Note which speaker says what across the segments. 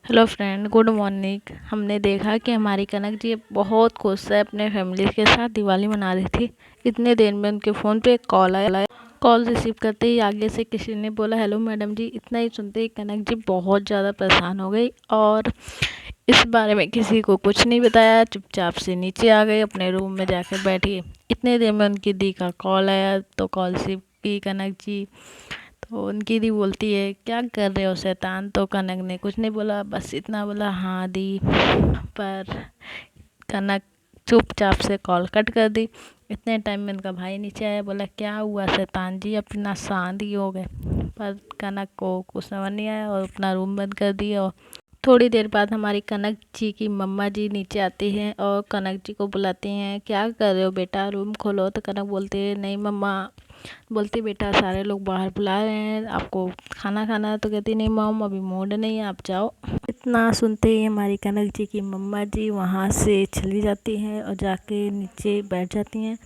Speaker 1: Hello friend, good morning. हमने देखा कि हमारी कनक जी बहुत खुश है, अपने फैमिली के साथ दिवाली मना रही थी। इतने देर में उनके फ़ोन पे एक कॉल आया। कॉल रिसीव करते ही आगे से किसी ने बोला हेलो मैडम जी। इतना ही सुनते ही कनक जी बहुत ज़्यादा परेशान हो गई और इस बारे में किसी को कुछ नहीं बताया, चुपचाप से नीचे आ गई, अपने रूम में जाकर बैठी। इतने देर में उनकी दी का कॉल आया तो कॉल रिसीव की कनक जी। तो उनकी दी बोलती है क्या कर रहे हो शैतान। तो कनक ने कुछ नहीं बोला, बस इतना बोला हाँ दी। पर कनक चुपचाप से कॉल कट कर दी। इतने टाइम में उनका भाई नीचे आया, बोला क्या हुआ शैतान जी, अपना शांत ही हो गए। पर कनक को कुछ समझ नहीं आया और अपना रूम बंद कर दिया। और थोड़ी देर बाद हमारी कनक जी की मम्मा जी नीचे आती हैं और कनक जी को बुलाती हैं, क्या कर रहे हो बेटा, रूम खोलो। तो कनक बोलती है नहीं मम्मा। बोलती बेटा सारे लोग बाहर बुला रहे हैं, आपको खाना खाना है। तो कहती नहीं मॉम अभी मूड नहीं है, आप जाओ। इतना सुनते ही हमारी कनक जी की मम्मा जी वहाँ से चली जाती हैं और जाके नीचे बैठ जाती हैं।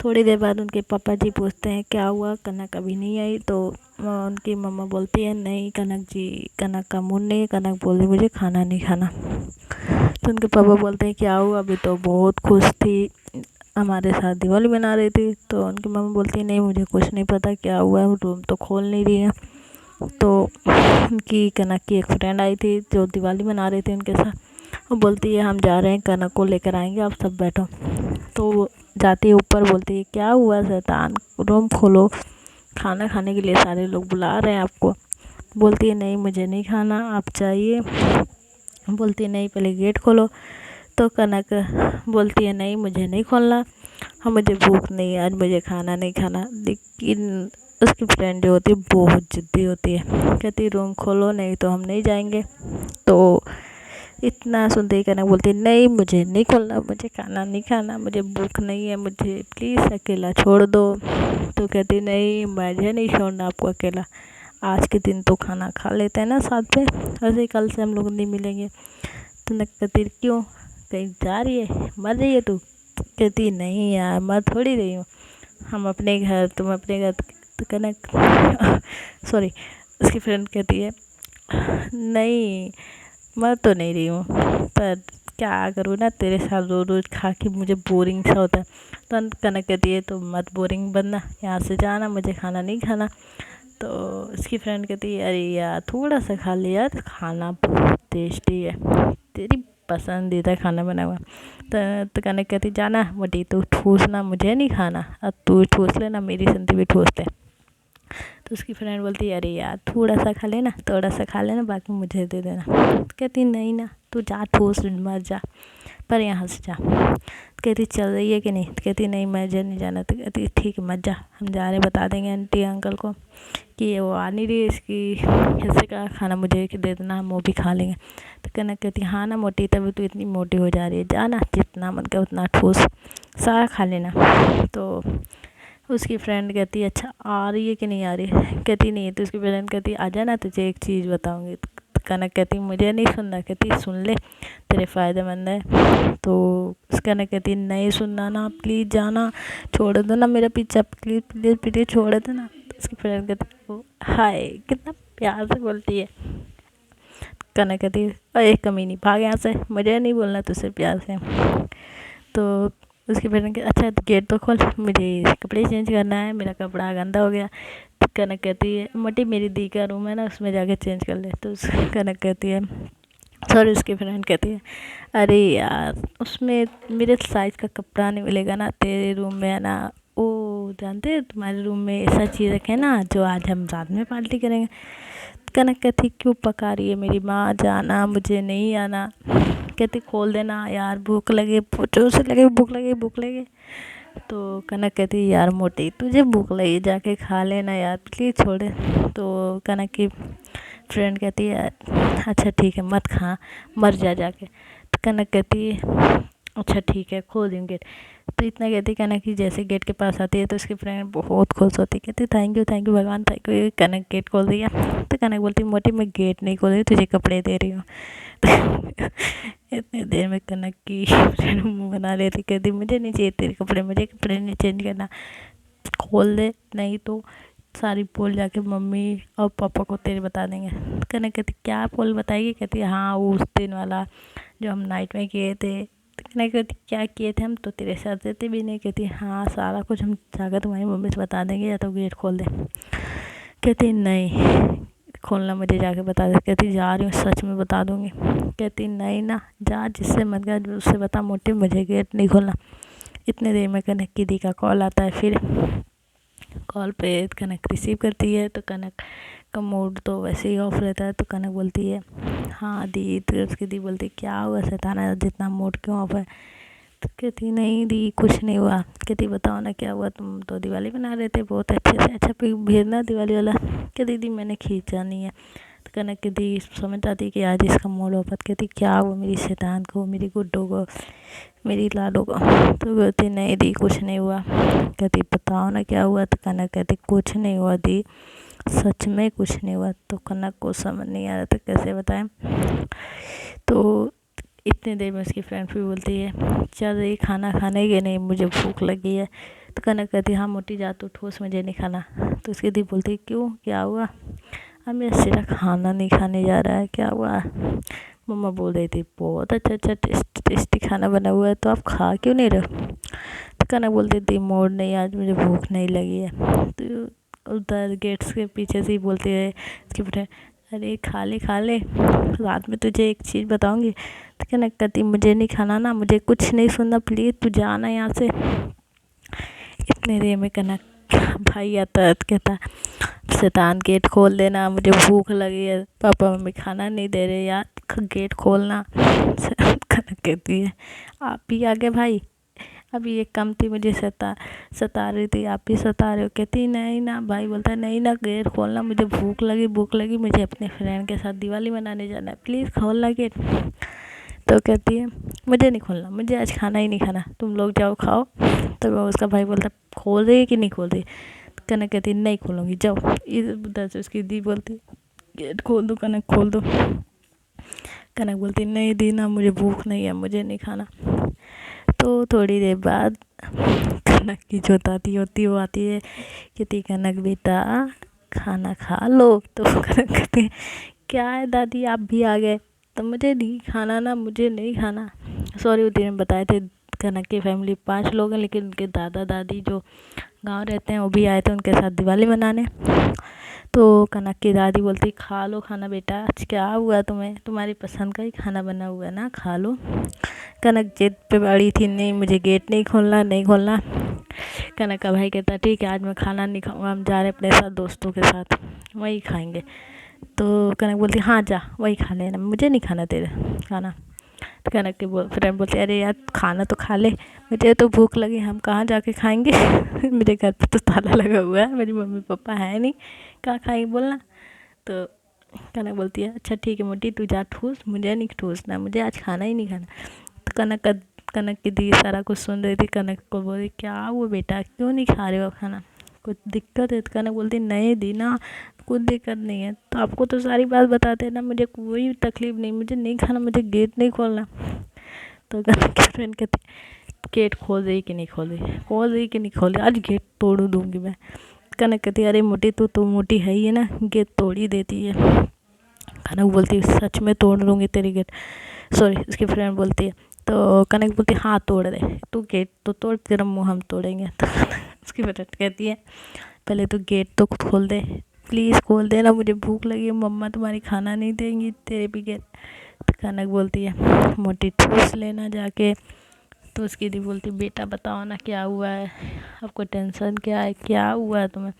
Speaker 1: थोड़ी देर बाद उनके पापा जी पूछते हैं क्या हुआ, कनक अभी नहीं आई। तो उनकी मम्मा बोलती है नहीं कनक जी, कनक का मूड नहीं है, कनक बोल रही मुझे खाना नहीं खाना। तो उनके पापा बोलते हैं क्या हुआ, अभी तो बहुत खुश थी, हमारे साथ दिवाली मना रही थी। तो उनकी मम्मी बोलती है नहीं मुझे कुछ नहीं पता क्या हुआ है, रूम तो खोल नहीं रही है। तो उनकी कनक की एक फ्रेंड आई थी जो दिवाली मना रही थी उनके साथ, वो बोलती है हम जा रहे हैं, कनक को लेकर आएंगे, आप सब बैठो। तो वो जाती है ऊपर, बोलती है क्या हुआ शैतान, रूम खोलो, खाना खाने के लिए सारे लोग बुला रहे हैं आपको। बोलती है नहीं मुझे नहीं खाना, आप चाहिए। बोलती है नहीं पहले गेट खोलो। तो कनक बोलती है नहीं मुझे नहीं खोलना, हाँ मुझे भूख नहीं है आज, मुझे खाना नहीं खाना। लेकिन उसकी फ्रेंड जो होती है बहुत ज़िद्दी होती है, कहती रूम खोलो नहीं तो हम नहीं जाएंगे। तो इतना सुनते ही कनक बोलती है नहीं मुझे नहीं खोलना, मुझे खाना नहीं खाना, मुझे भूख नहीं है, मुझे प्लीज़ अकेला छोड़ दो। तो कहती नहीं मुझे नहीं छोड़ना आपको अकेला, आज के दिन तो खाना खा लेते हैं ना साथ में, वैसे कल से हम लोग नहीं मिलेंगे। तो कनक कहती क्यों, कहीं जा रही है, मर रही है तू। कहती नहीं यार मर थोड़ी रही हूँ, हम अपने घर तुम अपने घर। तो कनक सॉरी, उसकी फ्रेंड कहती है नहीं मर तो नहीं रही हूँ, पर क्या करूँ ना, तेरे साथ रोज़ रोज़ खा के मुझे बोरिंग सा होता है। तो कनक कहती है तो मत बोरिंग बनना, यहाँ से जाना, मुझे खाना नहीं खाना। तो उसकी फ्रेंड कहती है अरे यार थोड़ा सा खा ले यार, खाना बहुत टेस्टी है, तेरी पसंदीदा खाना बना हुआ। तो कनक कहती जाना मोटी, तू ठूसना, मुझे नहीं खाना, अब तू ठूस लेना, मेरी संती भी ठूस ले। तो उसकी फ्रेंड बोलती है अरे यार थोड़ा सा खा लेना, थोड़ा सा खा लेना, बाकी मुझे दे देना। तो कहती नहीं ना, तू जा ठूस मत जा, पर यहाँ से जा। कहती चल रही है कि नहीं। तो कहती नहीं मुझे नहीं जाना। तो कहती ठीक है मत जा, हम जा रहे बता देंगे आंटी अंकल को कि ये वो आ नहीं रही, इसकी हिस्से का खाना मुझे दे देना, हम वो भी खा लेंगे। तो कनक कहती हाँ ना मोटी, तभी तो इतनी मोटी हो जा रही है, जाना जितना मन कर उतना ठूस, सारा खा लेना। तो उसकी फ्रेंड कहती है अच्छा आ रही है कि नहीं आ रही है। कहती नहीं है। तो उसकी फ्रेंड कहती आ जाना, तुझे एक चीज़ बताऊंगी। तो कनक कहती मुझे नहीं सुनना। कहती सुन ले, तेरे फ़ायदेमंद है। तो उस कनक कहती नहीं सुनना ना, प्लीज़ जाना, छोड़ दो ना मेरा पीछा, प्लीज़ प्लीज़ प्लीज़ छोड़ दो ना। तो उसकी फ्रेंड कहती हाय कितना प्यार से बोलती है। कनक कहती अरे कमीनी भाग यहाँ से, मुझे नहीं बोलना तुझसे प्यार से। तो उसकी फ्रेंड अच्छा गेट तो खोल, मुझे कपड़े चेंज करना है, मेरा कपड़ा गंदा हो गया। तो कनक कहती है मटी मेरी दी का रूम है ना, उसमें जाके चेंज कर ले। तो कनक कहती है सॉरी, उसकी फ्रेंड कहती है अरे यार उसमें मेरे साइज़ का कपड़ा नहीं मिलेगा ना, तेरे रूम में है ना, ओ जानते हैं तुम्हारे रूम में ऐसा चीज़ रखे ना जो आज हम रात में पार्टी करेंगे। कनक कहती क्यों पका रही है मेरी माँ, जाना मुझे नहीं आना। कहती खोल देना यार, भूख लगे, जोर से लगे भूख लगे भूख लगे। तो कनक कहती यार मोटी तुझे भूख लगी, जाके खा लेना यार, प्लीज़ छोड़े। तो कनक की फ्रेंड कहती है अच्छा ठीक है मत खा, मर जा जाके। तो कनक कहती है अच्छा ठीक है खोल दूँ गेट। तो इतना कहती कनक की जैसे गेट के पास आती है तो उसकी फ्रेंड बहुत खुश होती, कहती थैंक यू भगवान, थैंक यू, कनक गेट खोल दिया। तो कनक बोलती मोटी मैं गेट नहीं खोल रही, तुझे कपड़े दे रही हूँ। इतनी देर में कनक की फ्रेंड मुँह बना रही थी, कहती मुझे नहीं चाहिए तेरे कपड़े, मुझे कपड़े नहीं चेंज करना, खोल दे नहीं तो सारी पोल जाके मम्मी और पापा को तेरे बता देंगे। कनक कहती क्या पोल बताएगी? कहती हाँ वो उस दिन वाला जो हम नाइट में किए थे। कनक कहती क्या किए थे हम? तो तेरे साथ रहते भी नहीं। कहती हाँ सारा कुछ हम जाकर तुम्हारी मम्मी से बता देंगे, या तो गेट खोल दे। कहती नहीं खोलना, मुझे जाके बता दे। कहती जा रही हूँ, सच में बता दूंगी। कहती नहीं ना, जा जिससे मत गया उससे बता, मोटे मुझे गेट नहीं खोलना। इतने देर में कनक की दी का कॉल आता है। फिर कॉल पे कनक रिसीव करती है तो कनक का मूड तो वैसे ही ऑफ रहता है। तो कनक बोलती है हाँ दी। तो उसकी दी बोलती क्या हुआ सताना, जितना मूड क्यों ऑफ है? तो कहती नहीं दी कुछ नहीं हुआ। कहती बताओ ना क्या हुआ? तुम तो दिवाली मना रहे थे बहुत अच्छे से, अच्छा पिक भेजना दिवाली वाला। कहती दी मैंने खींचा नहीं है। तो कनक की दी समझ आती कि आज इसका मूड ऑफ है। कहती क्या हुआ मेरी शैतान को, मेरी गुड्डो को, मेरी लाडो को? तो कहती नहीं दी कुछ नहीं हुआ। कहती बताओ ना क्या हुआ? तो कनक कहती कुछ नहीं हुआ दी, सच में कुछ नहीं हुआ। तो कनक को समझ नहीं आ रहा था कैसे बताएं। तो इतनी देर में उसकी फ्रेंड भी बोलती है चल रही खाना खाने के? नहीं मुझे भूख लगी है। तो कनक कहती हाँ मोटी जा तू ठोस, मुझे नहीं खाना। तो उसकी दी बोलती क्यों क्या हुआ? अब मेरा सिरा खाना नहीं खाने जा रहा है, क्या हुआ? मम्मा बोल रही थी बहुत अच्छा अच्छा टेस्टी खाना बना हुआ है, तो आप खा क्यों नहीं रहे? तो कनक बोलती थी मूड नहीं, आज मुझे भूख नहीं लगी है। तो उधर गेट्स के पीछे से ही बोलती है उसकी फ्रेंड अरे खा ले रात में तुझे एक चीज़ बताऊंगी। तो कनक कहती मुझे नहीं खाना ना, मुझे कुछ नहीं सुनना, प्लीज़ तू जाना यहाँ से। इतने देर में कनक भाई आता है, कहता शैतान गेट खोल देना, मुझे भूख लगी है, पापा मम्मी खाना नहीं दे रहे यार, गेट खोलना। कनक कहती है आप भी आ गए भाई, अभी एक कम थी मुझे सता रही थी, आप ही सता रहे हो। कहती नहीं ना, भाई बोलता है नहीं ना गेट खोलना, मुझे भूख लगी, मुझे अपने फ्रेंड के साथ दिवाली मनाने जाना है, प्लीज़ खोलना गेट। तो कहती है मुझे नहीं खोलना, मुझे आज खाना ही नहीं खाना, तुम लोग जाओ खाओ। तो उसका भाई बोलता खोल रही कि नहीं खोल रही? कनक कहती नहीं खोलूँगी, जाओ। इधर से उसकी दी बोलती गेट खोल दो कनक, खोल दो। कनक बोलती नहीं दी ना, मुझे भूख नहीं है, मुझे नहीं खाना। तो थोड़ी देर बाद कनक की जो दादी होती है वो आती है, कहती कनक बेटा खाना खा लो। तो कनक कहती है क्या है दादी आप भी आ गए? तो मुझे नहीं खाना ना, मुझे नहीं खाना। सॉरी, वो दिन बताए थे कनक की फैमिली 5 लोग हैं, लेकिन उनके दादा दादी जो गांव रहते हैं वो भी आए थे उनके साथ दिवाली मनाने। तो कनक की दादी बोलती खा लो खाना बेटा, आज क्या हुआ तुम्हें, तुम्हारी पसंद का ही खाना बना हुआ है ना, खा लो। कनक जिद पे अड़ी थी नहीं मुझे गेट नहीं खोलना, नहीं खोलना। कनक का भाई कहता ठीक है आज मैं खाना नहीं खाऊंगा, हम जा रहे अपने साथ दोस्तों के साथ, वही खाएंगे। तो कनक बोलती हाँ जा वही खा लेना, मुझे नहीं खाना तेरा खाना। तो कनक की फ्रेंड बोलती अरे यार खाना तो खा ले, मुझे तो भूख लगी, हम कहाँ जाके खाएंगे? मेरे घर पे तो ताला लगा हुआ है, मेरी मम्मी पापा है नहीं, कहाँ खाएंगे बोलना। तो कनक बोलती है अच्छा ठीक है मोटी तू जा ठूस, मुझे नहीं ठूसना, मुझे आज खाना ही नहीं खाना। तो कनक की दी सारा कुछ सुन रही थी। कनक को बोली क्या वो बेटा क्यों नहीं खा रहे हो खाना, कुछ दिक्कत है? तो कनक बोलती नहीं दी ना कुछ दिक्कत नहीं है, तो आपको तो सारी बात बताते ना, मुझे कोई तकलीफ़ नहीं, मुझे नहीं खाना, मुझे गेट नहीं खोलना। तो कनक की फ्रेंड कहती गेट खोल रही कि नहीं खोल रही, खोल रही कि नहीं खोल रही, आज गेट तोड़ दूँगी मैं। कनक कहती अरे मोटी तू मोटी है ही है ना, गेट तोड़ ही देती है। कनक बोलती सच में तोड़ दूँगी तेरी गेट। सॉरी, उसकी फ्रेंड बोलती है। तो कनक बोलती हाँ तोड़ दे तू, गेट तो तोड़, तेरा मुँह हम तोड़ेंगे। तो उसकी फ्रेंड कहती है पहले तो गेट तो खोल दे, प्लीज़ खोल देना, मुझे भूख लगी है, मम्मा तुम्हारी खाना नहीं देंगी तेरे भी गेट। तो कनक बोलती है मोटी ठूस लेना जाके। तो उसकी दी बोलती बेटा बताओ ना क्या हुआ है, आपको टेंशन क्या है, क्या हुआ है तुम्हें?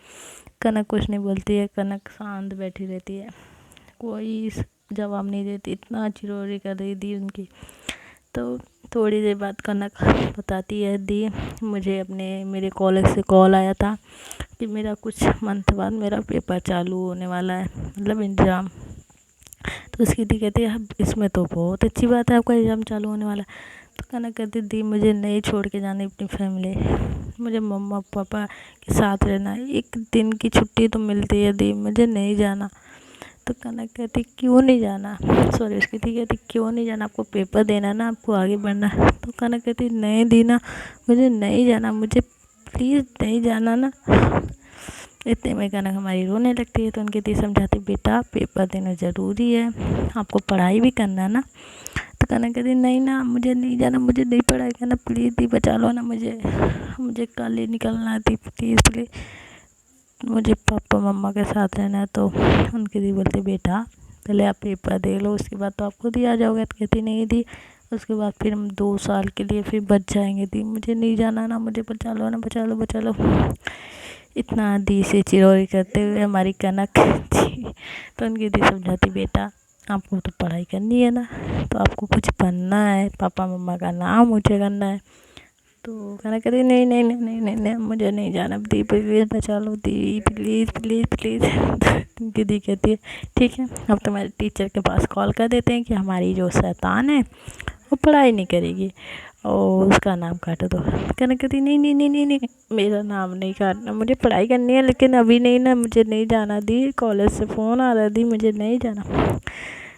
Speaker 1: कनक कुछ नहीं बोलती है, कनक शांत बैठी रहती है, कोई जवाब नहीं देती, इतना चिरौरी कर रही दी उनकी। तो थोड़ी देर बाद कनक बताती है दी मुझे मेरे कॉलेज से कॉल आया था कि मेरा कुछ मंथ बाद मेरा पेपर चालू होने वाला है, मतलब एग्ज़ाम। तो उसकी दी कहती है इसमें तो बहुत अच्छी बात है, आपका एग्ज़ाम चालू होने वाला है। तो कनक कहती दी मुझे नहीं छोड़ के जानी अपनी फैमिली, मुझे मम्मा पापा के साथ रहना है, एक दिन की छुट्टी तो मिलती है दी, मुझे नहीं जाना। तो कनक कहती क्यों नहीं जाना, सॉरी उसकी दी कहती क्यों नहीं जाना, आपको पेपर देना है ना, आपको आगे बढ़ना है। तो कनक कहती नहीं दी ना, मुझे नहीं जाना, मुझे प्लीज़ नहीं जाना ना। इतने में कनक हमारी रोने लगती है। तो उनकी दी समझाती, बेटा पेपर देना ज़रूरी है, आपको पढ़ाई भी करना है ना। तो कनक कहती, नहीं ना, मुझे नहीं जाना, मुझे नहीं पढ़ाई करना, प्लीज़ दी बचा लो ना मुझे, मुझे कल ही निकलना है दी, प्लीज़ प्लीज़, मुझे पापा मम्मा के साथ रहना है। तो उनकी दी बोलती, बेटा पहले आप पेपर दे लो, उसके बाद तो आप खुद ही आ जाओगे। तो कहती, नहीं दी, उसके बाद फिर हम 2 साल के लिए फिर बच जाएंगे दी, मुझे नहीं जाना ना, मुझे बचा लो ना, बचा लो बचा लो। इतना दी से चिरौरी करते हुए हमारी कनक जी। तो उनकी दी समझाती, बेटा आपको तो पढ़ाई करनी है ना, तो आपको कुछ बनना है, पापा मम्मा का नाम ऊँचा करना है। तो कनक कहती, नहीं नहीं नहीं नहीं नहीं नहीं, मुझे नहीं जाना दी, प्लीज़ बचा लो दी, प्लीज़ प्लीज़ प्लीज़। उनकी दी कहती है, ठीक है, अब तुम्हारे टीचर के पास कॉल कर देते हैं कि हमारी जो शैतान है वो पढ़ाई नहीं करेगी और उसका नाम काट दो। कनक कहती, नहीं नहीं नहीं नहीं नहीं, मेरा नाम नहीं काटना, मुझे पढ़ाई करनी है, लेकिन अभी नहीं ना, मुझे नहीं जाना दी, कॉलेज से फ़ोन आ रहा दी, मुझे नहीं जाना।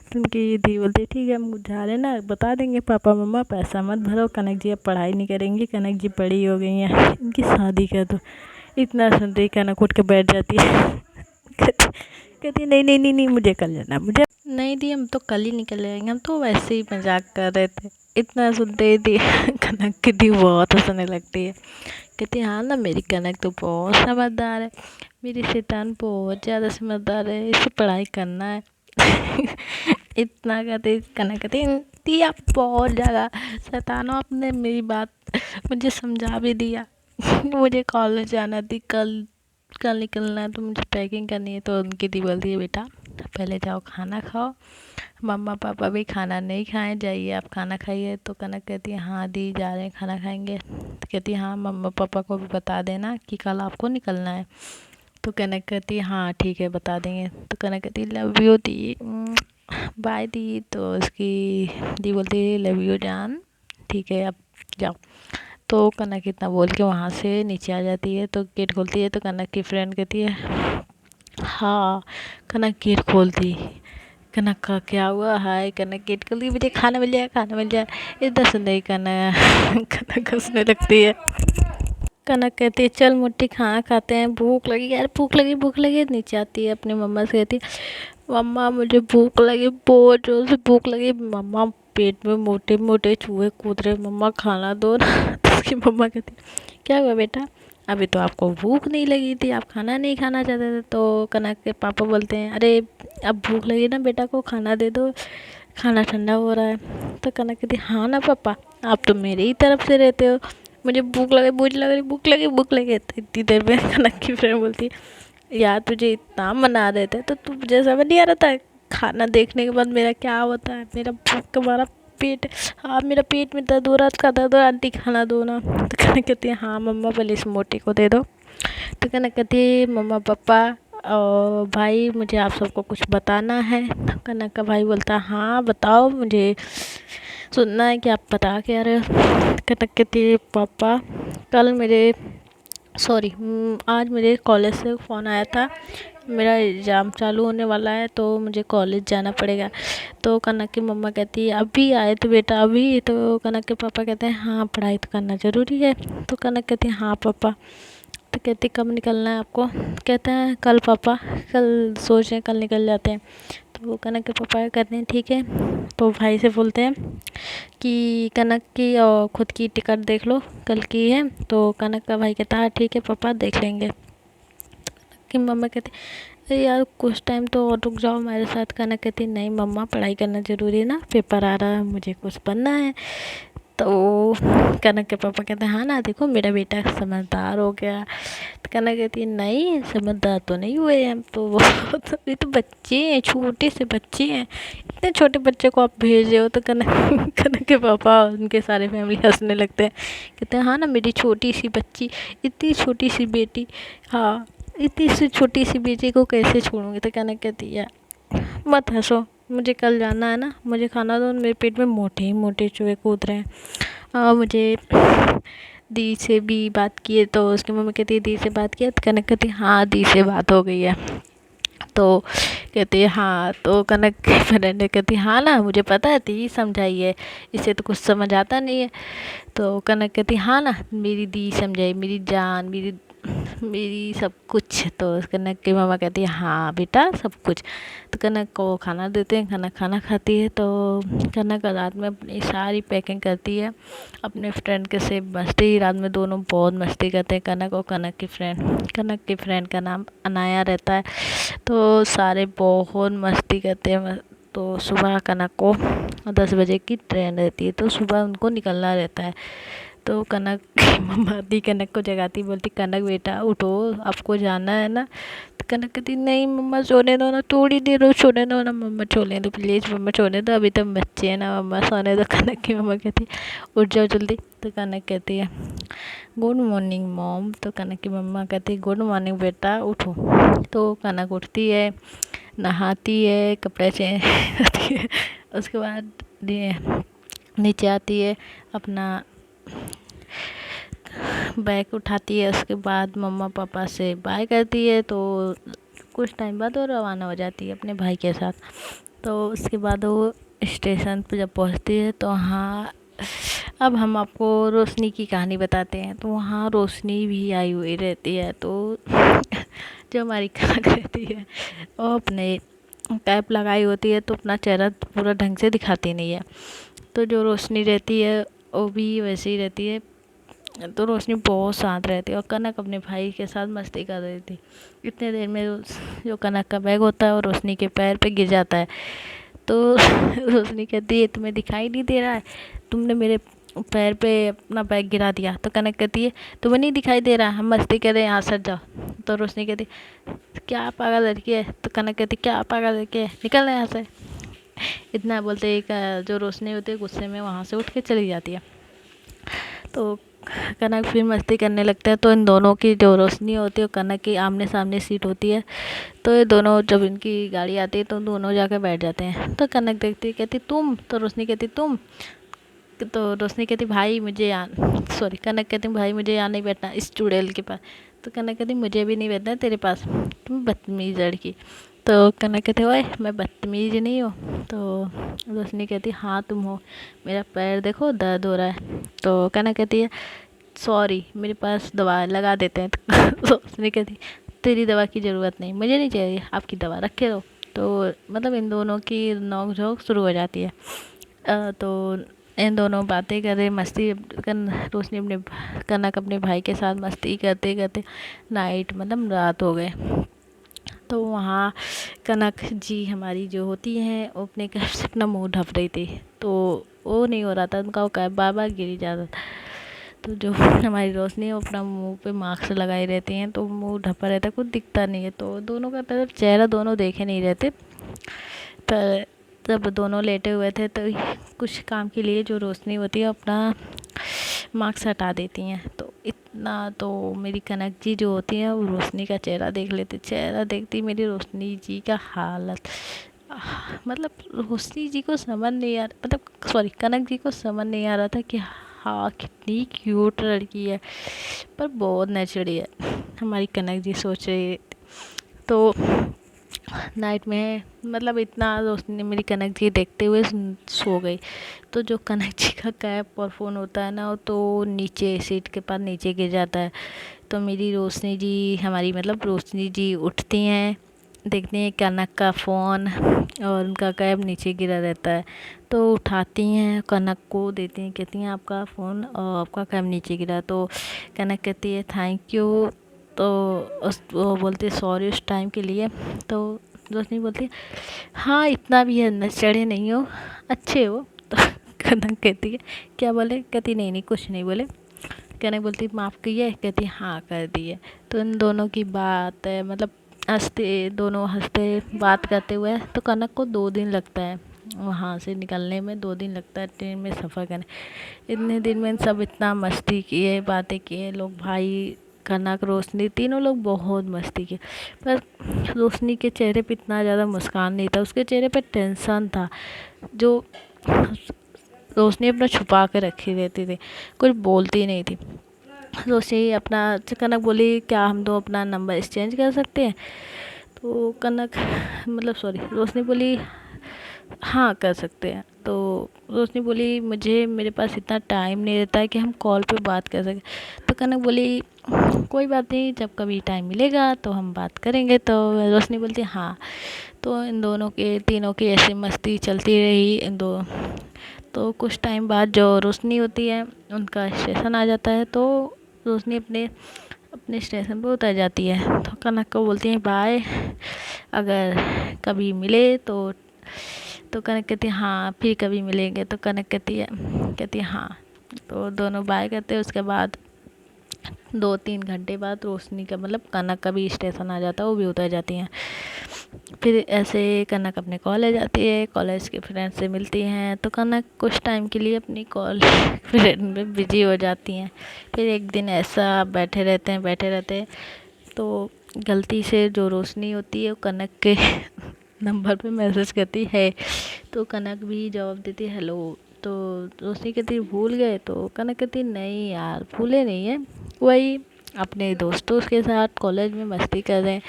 Speaker 1: तो उनकी दी बोलती, ठीक है, हम जा रहे ना, बता देंगे पापा मम्मा, पैसा मत भरो, कनक जी अब पढ़ाई नहीं करेंगी, कनक जी बड़ी हो गई हैं, इनकी शादी कर दो। इतना सुनते ही कनक उठ के बैठ जाती है। कहती, नहीं नहीं नहीं नहीं, मुझे कल जाना, मुझे नहीं दी, हम तो कल ही निकल जाएंगे, हम तो वैसे ही मजाक कर रहे थे। इतना सुनते ही दी कनक की दी बहुत हंसने लगती है। कहती, हाँ ना, मेरी कनक तो बहुत समझदार है, मेरी शैतान बहुत ज़्यादा समझदार है, इसे पढ़ाई करना है। इतना कहते कनक कहती, दी आप बहुत ज़्यादा शैतान हो, आपने मेरी बात मुझे समझा भी दिया। मुझे कॉलेज जाना थी, कल कल निकलना है, तो मुझे पैकिंग करनी है। तो उनकी दी बोलती है, बेटा पहले जाओ खाना खाओ, मम्मा पापा भी खाना नहीं खाए, जाइए आप खाना खाइए। तो कनक कहती है, हाँ दी जा रहे हैं, खाना खाएंगे। तो कहती है, हाँ मम्मा पापा को भी बता देना कि कल आपको निकलना है। तो कनक कहती है, हाँ ठीक है बता देंगे। तो कनक कहती है, love you the, by the. तो उसकी दी बोलती है, लव यू जान, ठीक है अब जाओ। तो कनक इतना बोल के वहाँ से नीचे आ जाती है। तो गेट खोलती है तो कनक की फ्रेंड कहती है, हाँ। कनक गेट खोलती, कनक का क्या हुआ, हाय कनक गेट खोलती, मुझे खाना मिल जाए, खाना मिल जाए। इधर सुन रही कनक कनक हंसने लगती है। कनक कहती है, चल मुट्ठी खाना खाते हैं, भूख लगी यार, भूख लगी भूख लगी। नीचे आती है अपनी मम्मा से, कहती है, मम्मा मुझे भूख लगी, बहुत जोर से भूख लगी, मम्मा पेट में मोटे मोटे चूहे कूद रहे, मम्मा खाना दो ना। तो उसकी मम्मा कहती, क्या हुआ बेटा, अभी तो आपको भूख नहीं लगी थी, आप खाना नहीं खाना चाहते थे। तो कनक के पापा बोलते हैं, अरे अब भूख लगी ना, बेटा को खाना दे दो, खाना ठंडा हो रहा है। तो कनक कहती, हाँ ना पापा, आप तो मेरे ही तरफ से रहते हो, मुझे भूख लगी, भूख लगी, भूख लगी, भूख लगी। तो इतनी देर में कनक की फ्रेंड बोलती, यार तुझे इतना मना रहे थे तो तुझे समझ नहीं आ रहा था, खाना देखने के बाद मेरा क्या होता है, मेरा भूख का मारा पेट, हाँ मेरा पेट में दर्द हो रहा था, दर्द हो रहा, आंटी खाना दो ना। तो कनक कहती है, हाँ मम्मा पहले इस मोटी को दे दो। तो कनक कहती है, मम्मा पापा और भाई मुझे आप सबको कुछ बताना है। तो कनक का भाई बोलता, हाँ बताओ, मुझे सुनना है कि आप बता क्या रहे हो। कनक कहती है, पापा कल मेरे सॉरी आज मेरे कॉलेज से फ़ोन आया था, मेरा एग्ज़ाम चालू होने वाला है तो मुझे कॉलेज जाना पड़ेगा। तो कनक की मम्मा कहती है, अभी आए तो बेटा अभी। तो कनक के पापा कहते हैं, हाँ पढ़ाई तो करना ज़रूरी है। तो कनक कहती है, हाँ पापा। तो कहती, कब निकलना है आपको। कहते हैं, कल पापा, कल सोच रहे हैं कल निकल जाते हैं। तो वो कनक के पापा कहते हैं, ठीक है। तो भाई से बोलते हैं कि कनक की और खुद की टिकट देख लो, कल की है। तो कनक का भाई कहता है, ठीक है पापा देख लेंगे। कि मम्मा कहती, अरे यार कुछ टाइम तो और रुक जाओ हमारे साथ। कनक कहती, नहीं मम्मा पढ़ाई करना ज़रूरी है ना, पेपर आ रहा है, मुझे कुछ बनना है। तो कनक के पापा कहते हैं, हाँ ना देखो मेरा बेटा समझदार हो गया। तो कनक कहती है, नहीं समझदार तो नहीं हुए हम तो, वो तो ये तो बच्चे हैं, छोटे से बच्चे हैं, इतने छोटे बच्चे को आप भेज रहे हो। तो कनक कनक के पापा उनके सारे फैमिली हंसने लगते हैं, कहते हैं, हाँ ना मेरी छोटी सी बच्ची, इतनी छोटी सी बेटी, हाँ इतनी सी छोटी सी बेटी को कैसे छोड़ूंगी। तो कनक कहती है, मत हंसो, मुझे कल जाना है ना, मुझे खाना दो, मेरे पेट में मोटे ही मोटे चूहे कूद रहे हैं। मुझे दी से भी बात की है। तो उसकी मम्मी कहती है, दी से बात किया। तो कनक कहती है, हाँ दी से बात हो गई है। तो कहती है, हाँ। तो कनक की फ्रेंड कहती है, हाँ ना मुझे पता है, दी समझाई है, इसे तो कुछ समझ आता नहीं है। तो कनक कहती, हाँ ना मेरी दी समझाई, मेरी जान, मेरी मेरी सब कुछ। तो कनक की मम्मा कहती है हाँ बेटा सब कुछ। तो कनक को खाना देते हैं, कनक खाना खाती है। तो कनक रात में अपनी सारी पैकिंग करती है अपने फ्रेंड के से मस्ती। रात में दोनों बहुत मस्ती करते हैं, कनक और कनक की फ्रेंड। कनक की फ्रेंड का नाम अनाया रहता है। तो सारे बहुत मस्ती करते हैं। तो सुबह कनक को 10 बजे की ट्रेन रहती है, तो सुबह उनको निकलना रहता है। तो कनक की मम्मा आती, कनक को जगाती, बोलती कनक बेटा उठो, आपको जाना है ना। तो कनक कहती नहीं मम्मा सोने दो ना, थोड़ी देर और सोने दो ना मम्मा, सोने दो प्लीज़ मम्मा, सोने दो, अभी तो बच्चे हैं ना मम्मा, सोने दो। कनक की मम्मा कहती उठ जाओ जल्दी। तो कनक कहती है गुड मॉर्निंग मॉम। तो कनक की मम्मा कहती है गुड मॉर्निंग बेटा उठो। तो कनक उठती है, नहाती है, कपड़े चेंज करती है, उसके बाद नीचे आती है, अपना बैग उठाती है, उसके बाद मम्मा पापा से बाय करती है। तो कुछ टाइम बाद वो रवाना हो जाती है अपने भाई के साथ। तो उसके बाद वो स्टेशन पर जब पहुंचती है तो वहाँ अब हम आपको रोशनी की कहानी बताते हैं। तो वहाँ रोशनी भी आई हुई रहती है। तो जो हमारी कनक रहती है वो अपने कैप लगाई होती है, तो अपना चेहरा पूरा ढंग से दिखाती नहीं है। तो जो रोशनी रहती है वो भी वैसे ही रहती है। तो रोशनी बहुत शांत रहती है और कनक अपने भाई के साथ मस्ती कर रही थी। इतने देर में जो कनक का बैग होता है वो रोशनी के पैर पे गिर जाता है। तो रोशनी कहती है तुम्हें दिखाई नहीं दे रहा है, तुमने मेरे पैर पे अपना बैग गिरा दिया। तो कनक कहती है तुम्हें नहीं दिखाई दे रहा, हम मस्ती कर रहे हैं, यहाँ सट जाओ। तो रोशनी कहती क्या पागल लड़की है। तो कनक कहती क्या पागल लड़की है, निकल यहाँ से। इतना बोलते एक जो रोशनी होती है गुस्से में वहाँ से उठ के चली जाती है। तो कनक फिर मस्ती करने लगता है। तो इन दोनों की जो रोशनी होती है कनक की आमने सामने सीट होती है। तो ये दोनों जब इनकी गाड़ी आती है तो दोनों जाकर बैठ जाते हैं। तो कनक देखती कहती तुम। तो रोशनी कहती तुम। तो रोशनी कहती भाई मुझे सॉरी कनक कहती भाई मुझे यहाँ नहीं बैठना इस चुड़ैल के पास। तो कनक कहती मुझे भी नहीं बैठना तेरे पास, तुम बदतमीज़ लड़की। तो कनक कहते ओए मैं बदतमीज़ नहीं हूँ। तो रोशनी कहती हाँ तुम हो, मेरा पैर देखो दर्द हो रहा है। तो कनक कहती है सॉरी मेरे पास दवा लगा देते हैं। तो रोशनी कहती तेरी दवा की ज़रूरत नहीं, मुझे नहीं चाहिए, आपकी दवा रखे रहो। तो मतलब इन दोनों की नोक झोंक शुरू हो जाती है। तो इन दोनों बातें कर रहे मस्ती रोशनी अपने कनक अपने भाई के साथ मस्ती करते करते नाइट मतलब रात हो गए। तो वहाँ कनक जी हमारी जो होती हैं वो अपने कैब से अपना मुँह ढप रही थी। तो वो नहीं हो रहा था, उनका वो कैब बार बार गिरी जाता था। तो जो हमारी रोशनी है वो अपना मुंह पे मास्क लगाई रहती हैं, तो मुंह ढपा रहता है, कुछ दिखता नहीं है। तो दोनों का मतलब चेहरा दोनों देखे नहीं रहते। पर जब दोनों लेटे हुए थे तो कुछ काम के लिए जो रोशनी होती है अपना मास्क हटा देती हैं। तो इतना तो मेरी कनक जी जो होती हैं वो रोशनी का चेहरा देख लेती, चेहरा देखती मेरी रोशनी जी का हालत मतलब रोशनी जी को समझ नहीं आ रहा, मतलब सॉरी कनक जी को समझ नहीं आ रहा था कि हाँ कितनी क्यूट लड़की है, पर बहुत नेचुरली है हमारी कनक जी सोच रही है। तो नाइट में मतलब इतना रोशनी मेरी कनक जी देखते हुए सो गई। तो जो कनक जी का कैप और फ़ोन होता है ना वो तो नीचे सीट के पास नीचे गिर जाता है। तो मेरी रोशनी जी हमारी मतलब रोशनी जी उठती हैं, देखती हैं कनक का फ़ोन और उनका कैप नीचे गिरा रहता है। तो उठाती हैं, कनक को देती हैं, कहती हैं आपका फ़ोन और आपका कैप नीचे गिरा। तो कनक कहती है थैंक यू। तो वो बोलते सॉरी उस टाइम के लिए। तो रोशनी बोलती है हाँ इतना भी है न चढ़े नहीं हो, अच्छे हो। तो कनक कहती है क्या बोले, कहती नहीं नहीं कुछ नहीं बोले। कनक बोलती माफ़ किए, कहती हाँ कर दिए। तो इन दोनों की बात है मतलब हंसते दोनों हंसते बात करते हुए। तो कनक को 2 दिन लगता है वहाँ से निकलने में, 2 दिन लगता है ट्रेन में सफ़र करने। इतने दिन में सब इतना मस्ती किए, बातें किए लोग, भाई कनक रोशनी तीनों लोग बहुत मस्ती किए। पर रोशनी के चेहरे पे इतना ज़्यादा मुस्कान नहीं था, उसके चेहरे पे टेंशन था जो रोशनी अपना छुपा के रखी रहती थी, कुछ बोलती नहीं थी। रोशनी अपना कनक बोली क्या हम दो अपना नंबर एक्सचेंज कर सकते हैं। तो कनक मतलब सॉरी रोशनी बोली हाँ कर सकते हैं। तो रोशनी बोली मुझे मेरे पास इतना टाइम नहीं रहता है कि हम कॉल पे बात कर सकें। तो कनक बोली कोई बात नहीं, जब कभी टाइम मिलेगा तो हम बात करेंगे। तो रोशनी बोलती हाँ। तो इन दोनों के तीनों की ऐसी मस्ती चलती रही इन दो। तो कुछ टाइम बाद जो रोशनी होती है उनका स्टेशन आ जाता है। तो रोशनी अपने अपने स्टेशन पर उतर जाती है। तो कनक को बोलती है बाय, अगर कभी मिले तो कनक कहती है हाँ फिर कभी मिलेंगे। तो कनक कहती है हाँ। तो दोनों बाय करते हैं। उसके बाद 2-3 घंटे बाद रोशनी का मतलब कनक का भी स्टेशन आ जाता है, वो भी उतर जाती हैं। फिर ऐसे कनक अपने कॉलेज जाती है, कॉलेज के फ्रेंड से मिलती हैं। तो कनक कुछ टाइम के लिए अपनी कॉल फ्रेंड में बिजी हो जाती हैं। फिर एक दिन ऐसा बैठे रहते हैं तो गलती से जो रोशनी होती है वो कनक के नंबर पे मैसेज करती है। तो कनक भी जवाब देती है हेलो। तो रोशनी कहती भूल गए। तो कनक कहती नहीं यार भूले नहीं है, वही अपने दोस्तों के साथ कॉलेज में मस्ती कर रहे हैं,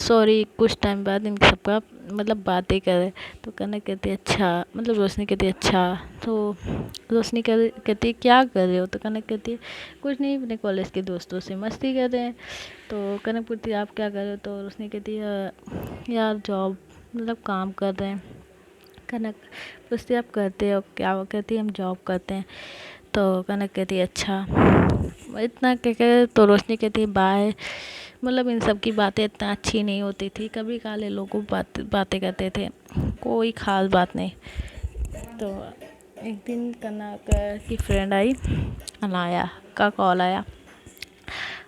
Speaker 1: सॉरी कुछ टाइम बाद इन सबका मतलब बातें कर रहे। तो कनक कहती अच्छा, मतलब रोशनी कहती अच्छा। तो रोशनी कहती क्या कर रहे हो। तो कनक कहती है कुछ नहीं, अपने कॉलेज के दोस्तों से मस्ती कर रहे हैं। तो कनक पूछती आप क्या कर रहे हो। तो रोशनी कहती है यार जॉब मतलब काम कर रहे हैं। कनक पूछती आप करते हो क्या। वो कहती हम जॉब करते हैं। तो कनक कहती है अच्छा। इतना कह के तो रोशनी कहती है बाय। मतलब इन सब की बातें इतना अच्छी नहीं होती थी, कभी काले लोगों बातें करते थे, कोई ख़ास बात नहीं। तो एक दिन कनक की फ्रेंड आई, अनाया का कॉल आया।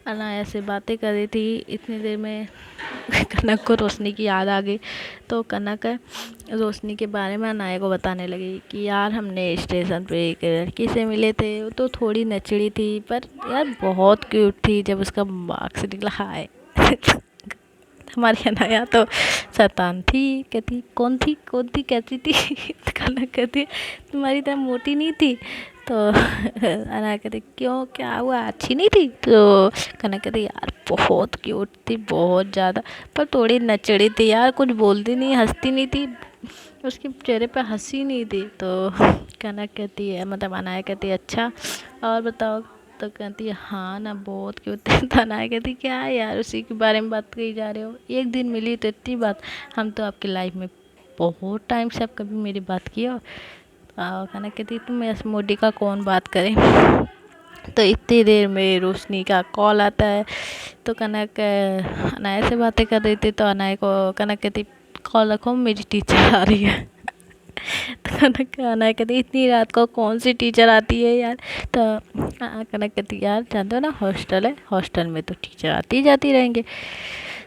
Speaker 1: अनाया से बातें कर रही थी, इतनी देर में कनक को रोशनी की याद आ गई। तो कनक रोशनी के बारे में अनाया को बताने लगी कि यार हमने स्टेशन पे एक लड़की से मिले थे, वो तो थोड़ी नचड़ी थी पर यार बहुत क्यूट थी। जब उसका मार्क्स निकला हाय हमारी अनाया तो शैतान थी। कहती कौन थी कैसी थी। तो कनक कहती तुम्हारी तरह मोटी नहीं थी। तो अनाया कहती क्यों क्या हुआ, अच्छी नहीं थी। तो कनक कहती यार बहुत क्यूट थी, बहुत ज़्यादा, पर थोड़ी नचड़ी थी यार, कुछ बोलती नहीं, हंसती नहीं थी, उसके चेहरे पे हंसी नहीं थी। तो कनक कहती है मतलब अनाया कहती है अच्छा और बताओ। तो कहती है हाँ ना बहुत क्यूट थी। तो अनाया कहती क्या है यार उसी के बारे में बात करी जा रहे हो, एक दिन मिली तो इतनी बात, हम तो आपकी लाइफ में बहुत टाइम से आप कभी मेरी बात की हो। कनक कहती तुम ऐसे मोटी का कौन बात करे। तो इतनी देर में रोशनी का कॉल आता है। तो कनक अनाया से बातें कर रही थी। तो अनाया को कनक कहती कॉल रखो मेरी टीचर आ रही है। तो कनक अनाया कहती इतनी रात को कौन सी टीचर आती है यार। तो कनक कहती यार जानते हो ना हॉस्टल है, हॉस्टल में तो टीचर आती जाती रहेंगे।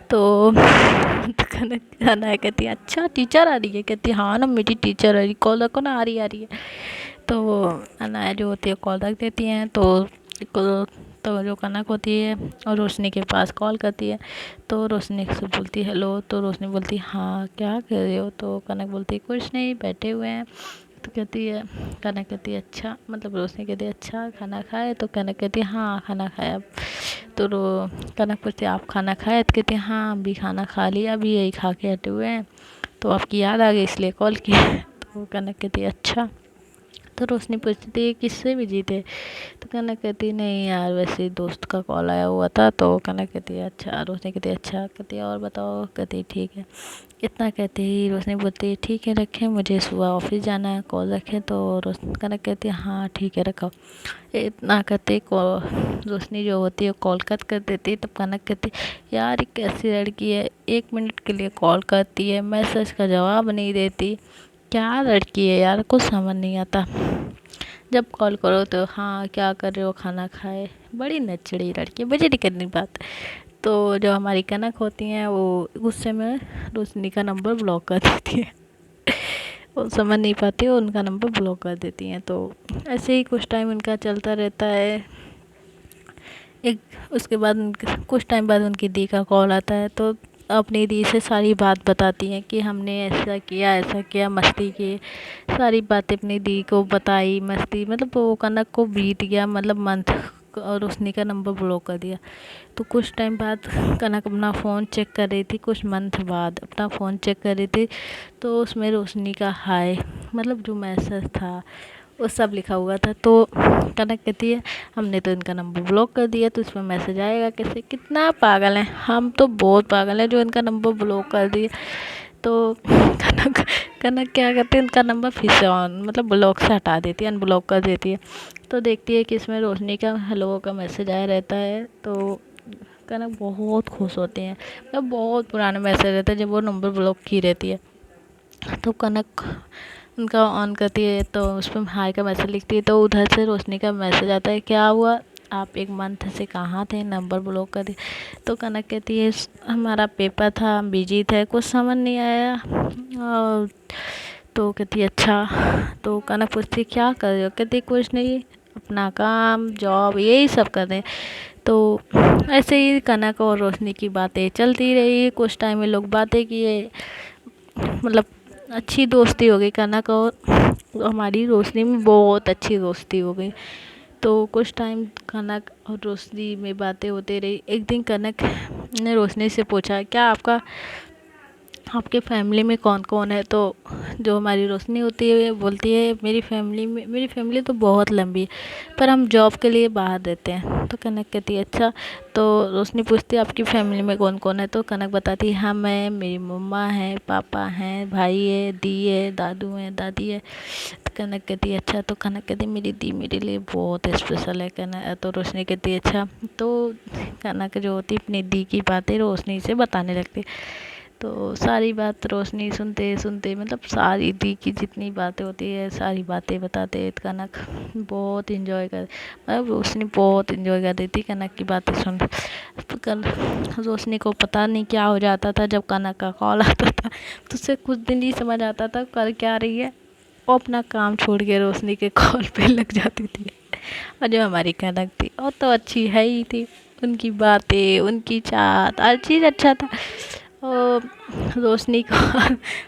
Speaker 1: तो कनक अनाया कहती अच्छा टीचर आ रही है। कहती हाँ ना मेरी टीचर आ रही, कॉल रखो ना, आ रही है। तो अनाया जो होती है कॉल रख देती हैं। तो जो कनक होती है और रोशनी के पास कॉल करती है। तो रोशनी से बोलती हेलो। तो रोशनी बोलती हाँ क्या कर रहे हो। तो कनक बोलती कुछ नहीं बैठे हुए हैं। तो कहती है कनक कहती है अच्छा, मतलब रोशनी कहती है अच्छा खाना खाए। तो कनक कहती है हाँ खाना खाया। तो कनक पूछती आप खाना खाए। तो कहती है हाँ अभी खाना खा लिया, अभी यही खा के हटे हुए हैं, तो आपकी याद आ गई इसलिए कॉल किया। तो कनक कहती है अच्छा। तो रोशनी पूछती थी किससे बिजी थे। तो कनक कहती नहीं यार वैसे दोस्त का कॉल आया हुआ था। तो कनक कहती है अच्छा। रोशनी कहती है अच्छा। कहती है और बताओ। कहती ठीक है। इतना कहते ही रोशनी बोलती है ठीक है रखें, मुझे सुबह ऑफिस जाना है, कॉल रखें। तो कनक कहती है हाँ ठीक है रखो। इतना कहते रोशनी जो होती है कॉल कट कर देती है। तब कनक कहती यार ये कैसी लड़की है, 1 मिनट के लिए कॉल करती है, मैसेज का जवाब नहीं देती, क्या लड़की है यार, कुछ समझ नहीं आता। जब कॉल करो तो हाँ क्या कर रहे हो, खाना खाए, बड़ी नचड़ी लड़की, मुझे नहीं करनी बात। तो जो हमारी कनक होती हैं वो गुस्से में रोशनी का नंबर ब्लॉक कर देती है। वो समझ नहीं पाती और उनका नंबर ब्लॉक कर देती हैं। तो ऐसे ही कुछ टाइम उनका चलता रहता है। एक उसके बाद कुछ टाइम बाद उनकी दी का कॉल आता है। तो अपनी दी से सारी बात बताती हैं कि हमने ऐसा किया मस्ती की, सारी बातें अपनी दी को बताई। मस्ती मतलब वो कनक को बीत गया मतलब मंथ, और रोशनी का नंबर ब्लॉक कर दिया। तो कुछ टाइम बाद कनक अपना फ़ोन चेक कर रही थी, कुछ मंथ बाद अपना फ़ोन चेक कर रही थी। तो उसमें रोशनी का हाय मतलब जो मैसेज था वो सब लिखा हुआ था। तो कनक कहती है हमने तो इनका नंबर ब्लॉक कर दिया, तो इसमें मैसेज आएगा कैसे? कितना पागल है, हम तो बहुत पागल है जो इनका नंबर ब्लॉक कर दिए। तो कनक कनक क्या करती है, इनका नंबर फिर से ऑन मतलब ब्लॉक से हटा देती है, अनब्लॉक कर देती है। तो देखती है कि इसमें रोशनी का हेलो का मैसेज आया रहता है। तो कनक बहुत खुश होते हैं, मतलब बहुत पुराना मैसेज रहता है जब वो नंबर ब्लॉक की रहती है। तो कनक उनका ऑन करती है तो उस पर हाय का मैसेज लिखती है। तो उधर से रोशनी का मैसेज आता है, क्या हुआ आप एक मंथ से कहाँ थे, नंबर ब्लॉक कर दिए। तो कनक कहती है हमारा पेपर था, हम बिजी थे, कुछ समझ नहीं आया। और तो कहती है अच्छा। तो कनक पूछती है क्या कर रहे हो? कहती कुछ नहीं, अपना काम जॉब यही सब कर रहे हैं। तो ऐसे ही कनक और रोशनी की बातें चलती रही। कुछ टाइम में लोग बातें किए, मतलब अच्छी दोस्ती हो गई। कनक और हमारी रोशनी में बहुत अच्छी दोस्ती हो गई। तो कुछ टाइम कनक और रोशनी में बातें होते रही। एक दिन कनक ने रोशनी से पूछा क्या आपके फैमिली में कौन कौन है? तो जो हमारी रोशनी होती है बोलती है मेरी फैमिली तो बहुत लंबी है, पर हम जॉब के लिए बाहर रहते हैं। तो कनक कहती है अच्छा। तो रोशनी पूछती है आपकी फैमिली में कौन कौन है? तो कनक बताती है हाँ मैं, मेरी मम्मा है, पापा हैं, भाई है, दी है, दादू है, दादी है। तो कनक कहती है अच्छा। तो कनक कहती है मेरी दी मेरे लिए बहुत स्पेशल है। कनक तो रोशनी कहती है अच्छा। तो कनक जो होती है अपनी दी की बातें रोशनी से बताने लगती। तो सारी बात रोशनी सुनते सुनते मतलब सारी दी की जितनी बातें होती है सारी बातें बताते। कनक बहुत इंजॉय कर मतलब रोशनी बहुत इंजॉय कर रही थी कनक की बातें सुन। कल रोशनी को पता नहीं क्या हो जाता था जब कनक का कॉल आता था, तो उसे कुछ दिन ही समझ आता था कर क्या रही है। वो अपना काम छोड़ के रोशनी के कॉल पे लग जाती थी। और जो हमारी कनक थी वो तो अच्छी है ही थी, उनकी बातें उनकी चाहत हर चीज़ अच्छा था। और रोशनी को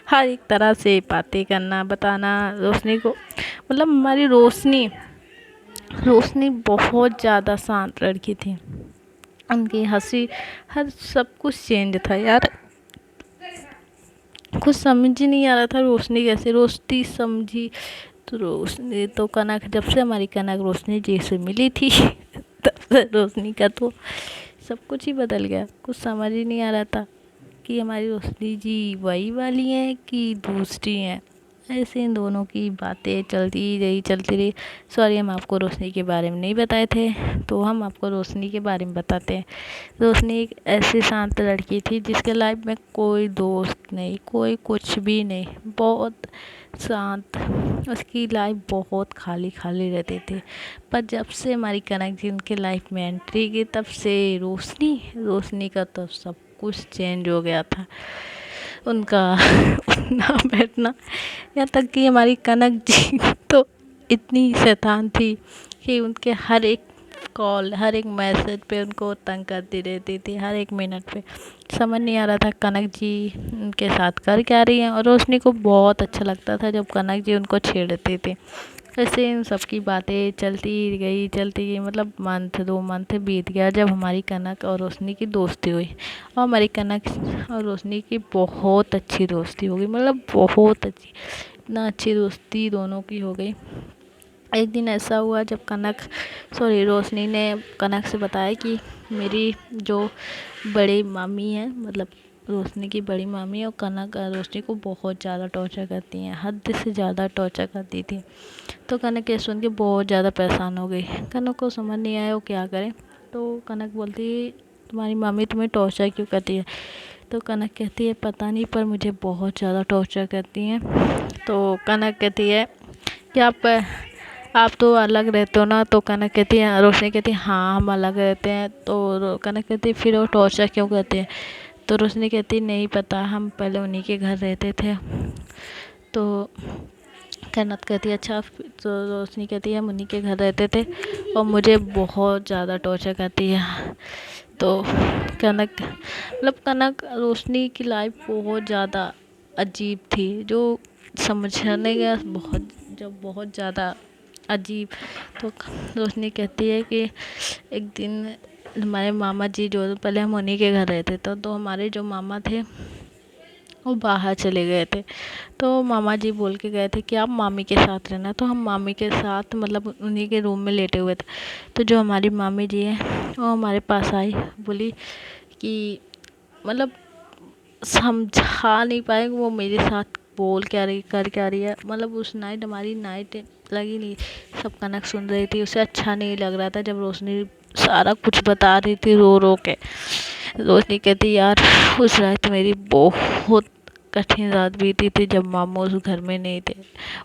Speaker 1: हर एक तरह से बातें करना बताना रोशनी को, मतलब हमारी रोशनी रोशनी बहुत ज़्यादा शांत लड़की थी। उनकी हंसी हर सब कुछ चेंज था यार। कुछ समझ ही नहीं आ रहा था रोशनी कैसे रोशनी समझी। तो रोशनी तो कनक जब से हमारी कनक रोशनी जी से मिली थी तब से रोशनी का तो सब कुछ ही बदल गया। कुछ समझ ही नहीं आ रहा था कि हमारी रोशनी जी वही वाली हैं कि दूसरी हैं। ऐसे इन दोनों की बातें चलती रही। सॉरी हम आपको रोशनी के बारे में नहीं बताए थे, तो हम आपको रोशनी के बारे में बताते हैं। रोशनी एक ऐसी शांत लड़की थी जिसके लाइफ में कोई दोस्त नहीं, कोई कुछ भी नहीं, बहुत शांत। उसकी लाइफ बहुत खाली खाली रहती थी। पर जब से हमारी कनक जी उनके लाइफ में एंट्री की तब से रोशनी का तो सब कुछ चेंज हो गया था। उनका उठना बैठना, यहाँ तक कि हमारी कनक जी तो इतनी शैतान थी कि उनके हर एक कॉल हर एक मैसेज पे उनको तंग करती रहती थी। हर एक मिनट पे समझ नहीं आ रहा था कनक जी उनके साथ कर क्या रही हैं। और रोशनी को बहुत अच्छा लगता था जब कनक जी उनको छेड़ती थी। ऐसे इन सब की बातें चलती गई मतलब मंथ 2 मंथ बीत गया जब हमारी कनक और रोशनी की दोस्ती हुई। और हमारी कनक और रोशनी की बहुत अच्छी दोस्ती हो गई, मतलब बहुत अच्छी, इतना अच्छी दोस्ती दोनों की हो गई। एक दिन ऐसा हुआ जब रोशनी ने कनक से बताया कि मेरी जो बड़ी मामी है, मतलब रोशनी की बड़ी मामी है, और कनक रोशनी को बहुत ज़्यादा टॉर्चर करती हैं, हद से ज़्यादा टॉर्चर करती थी। तो कनक ये सुन के बहुत ज़्यादा परेशान हो गई। कनक को समझ नहीं आया वो क्या करे। तो कनक बोलती तुम्हारी मामी तुम्हें टॉर्चर क्यों करती है? तो कनक कहती है पता नहीं पर मुझे बहुत ज़्यादा टॉर्चर करती हैं। तो कनक कहती है कि आप तो अलग रहते हो ना? तो कनक कहती है रोशनी कहती है हाँ हम अलग रहते हैं। तो कनक कहती है फिर वो टॉर्चर क्यों करते हैं? तो रोशनी कहती नहीं पता, हम पहले उन्हीं के घर रहते थे। तो कनक कहती है अच्छा। तो रोशनी कहती है हम उन्हीं के घर रहते थे और मुझे बहुत ज़्यादा टॉर्चर करती है। तो कनक रोशनी की लाइफ बहुत ज़्यादा अजीब थी, जो समझने का बहुत ज़्यादा अजीब। तो रोशनी कहती है कि एक दिन हमारे मामा जी जो पहले हम उन्हीं के घर रहते थे, तो हमारे जो मामा थे वो बाहर चले गए थे। तो मामा जी बोल के गए थे कि आप मामी के साथ रहना। तो हम मामी के साथ मतलब उन्हीं के रूम में लेटे हुए थे। तो जो हमारी मामी जी हैं वो हमारे पास आई, बोली कि मतलब समझा नहीं पाए वो मेरे साथ बोल क्या रही कर क्या रही है। मतलब उस नाइट हमारी नाइट लगी नहीं, सब कनक सुन रही थी, उसे अच्छा नहीं लग रहा था जब रोशनी सारा कुछ बता रही थी रो रो के। रोशनी कहती यार उस रात मेरी बहुत कठिन रात बीती थी जब मामू उस घर में नहीं थे।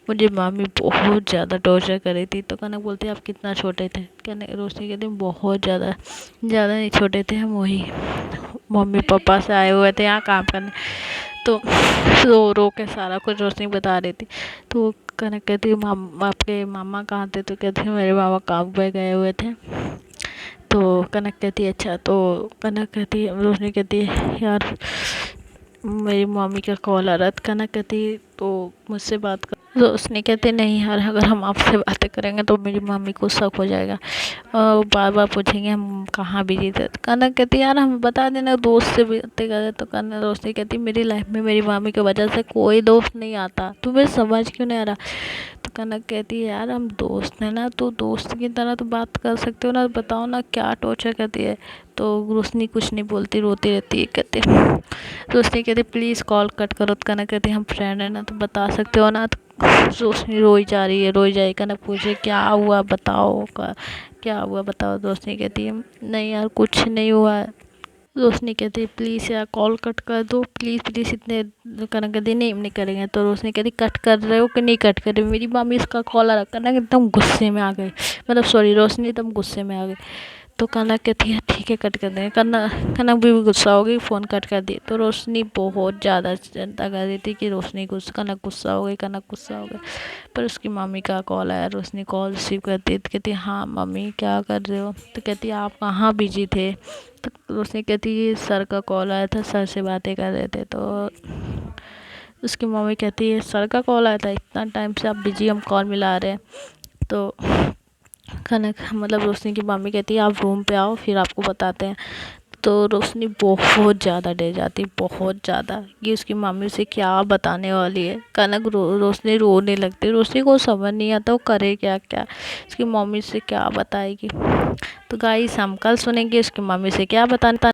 Speaker 1: मुझे मामी बहुत ज़्यादा टॉर्चर कर रही थी। तो कनक बोलती आप कितना छोटे थे? कनक रोशनी कहती बहुत ज़्यादा ज़्यादा नहीं छोटे थे हम, वही मम्मी पापा से आए हुए थे यहाँ काम करने। तो रो रो के सारा कुछ रोशनी बता रही थी। तो कनक कहती आपके मामा कहाँ थे? तो कहते मेरे मामा काम पे गए हुए थे। तो कनक कहती है अच्छा। तो कनक कहती है रोशनी कहती है यार मेरी मम्मी का कॉल आ रहा था। कनक कहती तो मुझसे बात कर। रोशनी कहती नहीं यार अगर हम आपसे बातें करेंगे तो मेरी मम्मी को शक हो जाएगा और बार बार पूछेंगे हम कहाँ बिजी थे। तो कनक कहती यार हम बता देना दोस्त से बातें करें। तो कनक रोशनी कहती मेरी लाइफ में मेरी मम्मी की वजह से कोई दोस्त नहीं आता, तुम्हें समझ क्यों नहीं आ रहा? तो कनक कहती है यार हम दोस्त हैं ना, तो दोस्त की तरह तो बात कर सकते हो ना, बताओ ना क्या टॉर्चर करती है। तो रोशनी कुछ नहीं बोलती, रोती रहती है। कहते रोशनी कहती प्लीज़ कॉल कट करो। तो कनक कहती हम फ्रेंड है ना तो बता सकते हो ना। तो रोशनी रोई जा रही है, रोई जाए। कनक पूछे क्या हुआ बताओ, क्या हुआ बताओ। रोशनी कहती है नहीं यार कुछ नहीं हुआ है। रोशनी कहती है प्लीज़ यार कॉल कट कर दो प्लीज़ प्लीज़ इतने। कनक कहती नहीं करेंगे। तो रोशनी कहती कट कर रहे हो कि नहीं कट कर रहे हो, मेरी मम्मी इसका कॉल आ रहा। कनक एकदम गुस्से में आ गई, मतलब सॉरी रोशनी एकदम गुस्से में आ गई। तो कनक कहती है ठीक है कट कर देंगे। कनक कनक भी गुस्सा हो गई, फ़ोन कट कर दी। तो रोशनी बहुत ज़्यादा चिंता कर रही थी कि रोशनी कनक गुस्सा हो गई, कनक गुस्सा हो गई। पर उसकी मम्मी का कॉल आया, रोशनी कॉल रिसीव करती तो कहती हाँ मम्मी क्या कर रहे हो? तो कहती आप कहाँ बिजी थे? तो रोशनी कहती सर का कॉल आया था, सर से बातें कर रहे थे। तो उसकी मम्मी कहती है सर का कॉल आया था, इतना टाइम से आप बिजी हम कॉल मिला रहे हैं। तो कनक मतलब रोशनी की मम्मी कहती है आप रूम पे आओ फिर आपको बताते हैं। तो रोशनी बहुत ज़्यादा डर जाती, बहुत ज़्यादा कि उसकी मम्मी उसे क्या बताने वाली है। कनक रोशनी रोने लगती, रोशनी को समझ नहीं आता वो करे क्या क्या, उसकी मम्मी से क्या बताएगी। तो गाइस हम कल सुनेंगे उसकी मम्मी से क्या बताने।